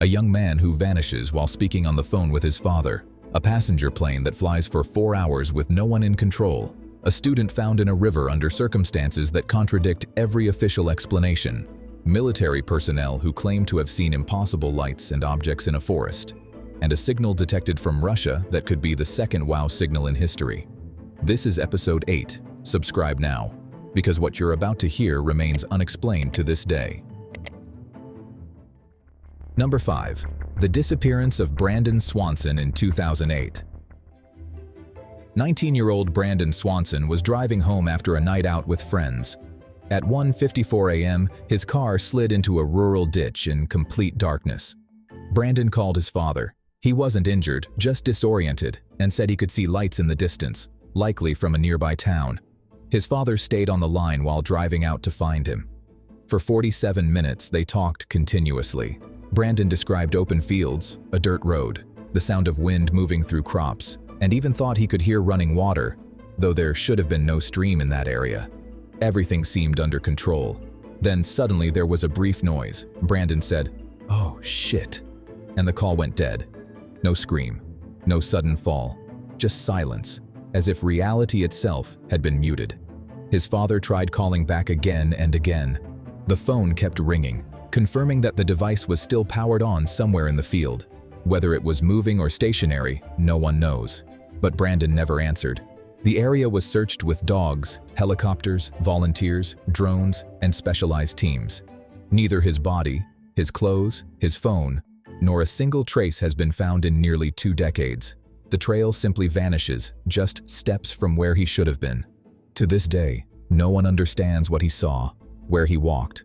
A young man who vanishes while speaking on the phone with his father. A passenger plane that flies for 4 hours with no one in control. A student found in a river under circumstances that contradict every official explanation. Military personnel who claim to have seen impossible lights and objects in a forest. And a signal detected from Russia that could be the second WoW signal in history. This is episode 8. Subscribe now, because what you're about to hear remains unexplained to this day. Number 5. The disappearance of Brandon Swanson in 2008. 19-year-old Brandon Swanson was driving home after a night out with friends. At 1:54 a.m., his car slid into a rural ditch in complete darkness. Brandon called his father. He wasn't injured, just disoriented, and said he could see lights in the distance, likely from a nearby town. His father stayed on the line while driving out to find him. For 47 minutes, they talked continuously. Brandon described open fields, a dirt road, the sound of wind moving through crops, and even thought he could hear running water, though there should have been no stream in that area. Everything seemed under control. Then suddenly there was a brief noise. Brandon said, "Oh, shit," and the call went dead. No scream, no sudden fall, just silence, as if reality itself had been muted. His father tried calling back again and again. The phone kept ringing, confirming that the device was still powered on somewhere in the field. Whether it was moving or stationary, no one knows. But Brandon never answered. The area was searched with dogs, helicopters, volunteers, drones, and specialized teams. Neither his body, his clothes, his phone, nor a single trace has been found in nearly 2 decades. The trail simply vanishes, just steps from where he should have been. To this day, no one understands what he saw, where he walked,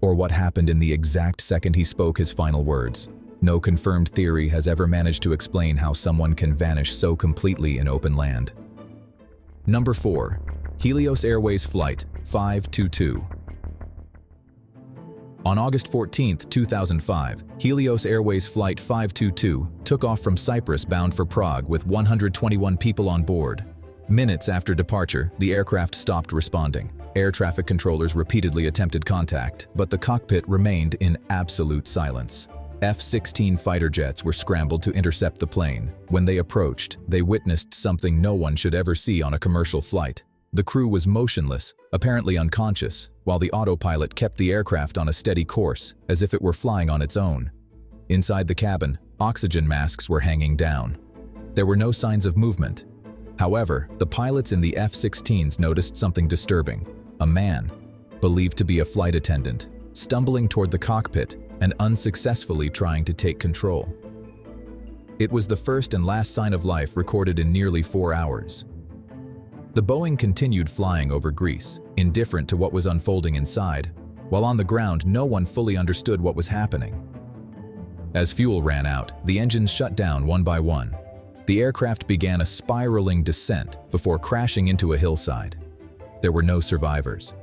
or what happened in the exact second he spoke his final words. No confirmed theory has ever managed to explain how someone can vanish so completely in open land. Number 4. Helios Airways Flight 522. On August 14, 2005, Helios Airways Flight 522 took off from Cyprus bound for Prague with 121 people on board. Minutes after departure, the aircraft stopped responding. Air traffic controllers repeatedly attempted contact, but the cockpit remained in absolute silence. F-16 fighter jets were scrambled to intercept the plane. When they approached, they witnessed something no one should ever see on a commercial flight. The crew was motionless, apparently unconscious, while the autopilot kept the aircraft on a steady course, as if it were flying on its own. Inside the cabin, oxygen masks were hanging down. There were no signs of movement. However, the pilots in the F-16s noticed something disturbing. A man, believed to be a flight attendant, stumbling toward the cockpit and unsuccessfully trying to take control. It was the first and last sign of life recorded in nearly 4 hours. The Boeing continued flying over Greece, indifferent to what was unfolding inside, while on the ground no one fully understood what was happening. As fuel ran out, the engines shut down one by one. The aircraft began a spiraling descent before crashing into a hillside. There were no survivors.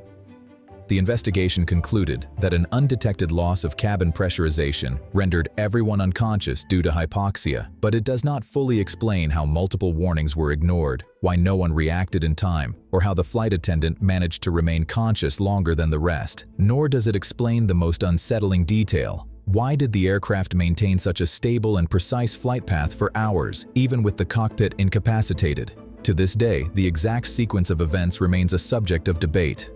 The investigation concluded that an undetected loss of cabin pressurization rendered everyone unconscious due to hypoxia, but it does not fully explain how multiple warnings were ignored, why no one reacted in time, or how the flight attendant managed to remain conscious longer than the rest. Nor does it explain the most unsettling detail. Why did the aircraft maintain such a stable and precise flight path for hours, even with the cockpit incapacitated? To this day, the exact sequence of events remains a subject of debate.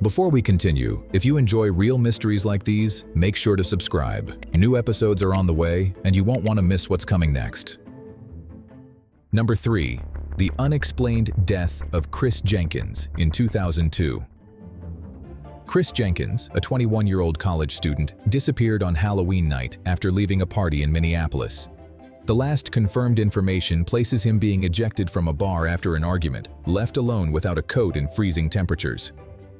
Before we continue, if you enjoy real mysteries like these, make sure to subscribe. New episodes are on the way, and you won't want to miss what's coming next. Number 3. The unexplained death of Chris Jenkins in 2002. Chris Jenkins, a 21-year-old college student, disappeared on Halloween night after leaving a party in Minneapolis. The last confirmed information places him being ejected from a bar after an argument, left alone without a coat in freezing temperatures.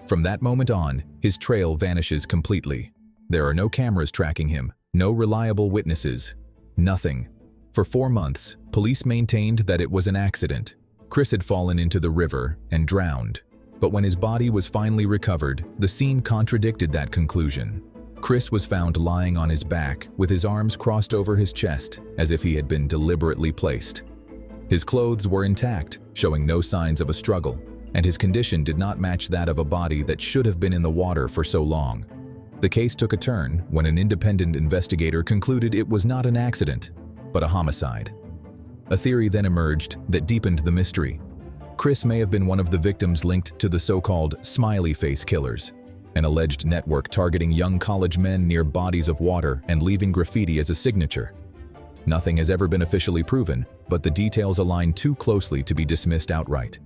From that moment on, his trail vanishes completely. There are no cameras tracking him, no reliable witnesses, nothing. For 4 months, police maintained that it was an accident. Chris had fallen into the river and drowned. But when his body was finally recovered, the scene contradicted that conclusion. Chris was found lying on his back with his arms crossed over his chest as if he had been deliberately placed. His clothes were intact, showing no signs of a struggle, and his condition did not match that of a body that should have been in the water for so long. The case took a turn when an independent investigator concluded it was not an accident, but a homicide. A theory then emerged that deepened the mystery. Chris may have been one of the victims linked to the so-called smiley face killers, an alleged network targeting young college men near bodies of water and leaving graffiti as a signature. Nothing has ever been officially proven, but the details align too closely to be dismissed outright.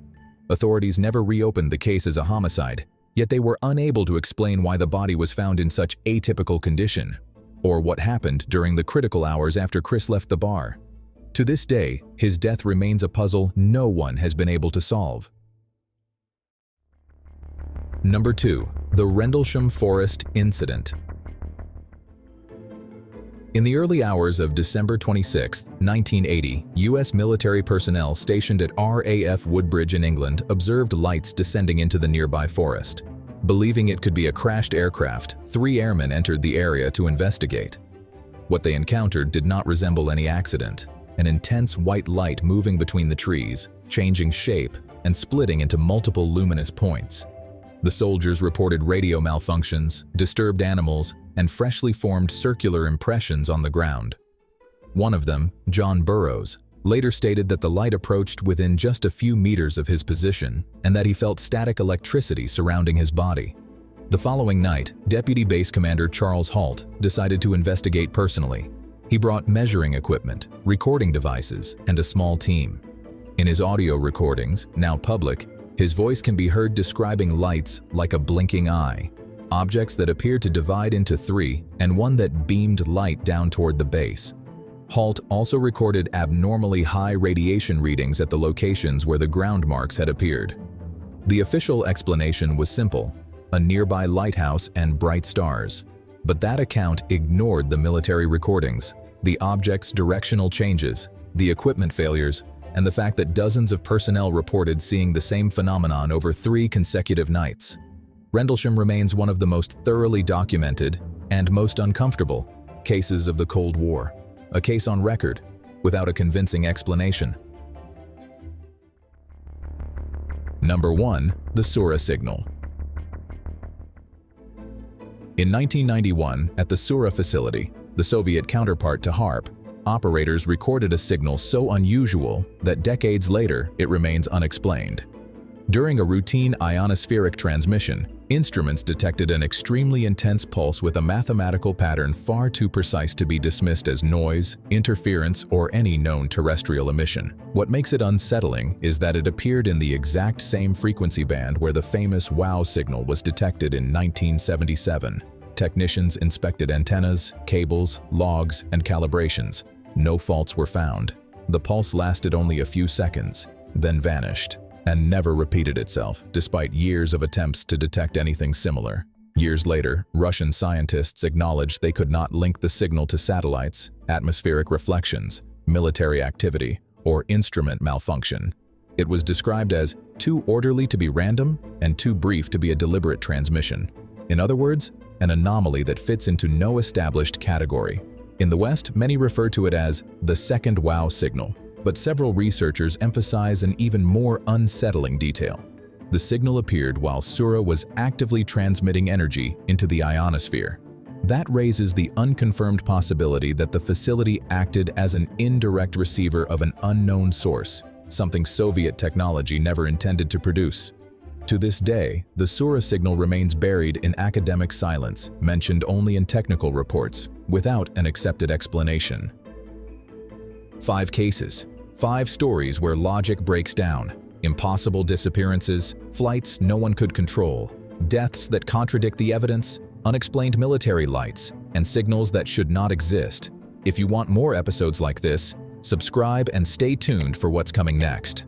Authorities never reopened the case as a homicide, yet they were unable to explain why the body was found in such atypical condition, or what happened during the critical hours after Chris left the bar. To this day, his death remains a puzzle no one has been able to solve. Number 2. The Rendlesham Forest Incident. In the early hours of December 26, 1980, U.S. military personnel stationed at RAF Woodbridge in England observed lights descending into the nearby forest. Believing it could be a crashed aircraft, 3 airmen entered the area to investigate. What they encountered did not resemble any accident: an intense white light moving between the trees, changing shape, and splitting into multiple luminous points. The soldiers reported radio malfunctions, disturbed animals, and freshly formed circular impressions on the ground. One of them, John Burroughs, later stated that the light approached within just a few meters of his position and that he felt static electricity surrounding his body. The following night, Deputy Base Commander Charles Halt decided to investigate personally. He brought measuring equipment, recording devices, and a small team. In his audio recordings, now public, his voice can be heard describing lights like a blinking eye, objects that appeared to divide into 3, and one that beamed light down toward the base. Halt also recorded abnormally high radiation readings at the locations where the ground marks had appeared. The official explanation was simple: a nearby lighthouse and bright stars. But that account ignored the military recordings, the object's directional changes, the equipment failures, and the fact that dozens of personnel reported seeing the same phenomenon over 3 consecutive nights. Rendlesham remains one of the most thoroughly documented and most uncomfortable cases of the Cold War, a case on record without a convincing explanation. Number 1. The Sura Signal. In 1991, at the Sura facility, the Soviet counterpart to HARP, operators recorded a signal so unusual that decades later it remains unexplained. During a routine ionospheric transmission, instruments detected an extremely intense pulse with a mathematical pattern far too precise to be dismissed as noise, interference, or any known terrestrial emission. What makes it unsettling is that it appeared in the exact same frequency band where the famous WOW signal was detected in 1977. Technicians inspected antennas, cables, logs, and calibrations. No faults were found. The pulse lasted only a few seconds, then vanished, and never repeated itself, despite years of attempts to detect anything similar. Years later, Russian scientists acknowledged they could not link the signal to satellites, atmospheric reflections, military activity, or instrument malfunction. It was described as too orderly to be random and too brief to be a deliberate transmission. In other words, an anomaly that fits into no established category. In the West, many refer to it as the second WOW signal, but several researchers emphasize an even more unsettling detail. The signal appeared while Sura was actively transmitting energy into the ionosphere. That raises the unconfirmed possibility that the facility acted as an indirect receiver of an unknown source, something Soviet technology never intended to produce. To this day, the Sura signal remains buried in academic silence, mentioned only in technical reports, without an accepted explanation. 5 cases, 5 stories where logic breaks down, impossible disappearances, flights no one could control, deaths that contradict the evidence, unexplained military lights, and signals that should not exist. If you want more episodes like this, subscribe and stay tuned for what's coming next.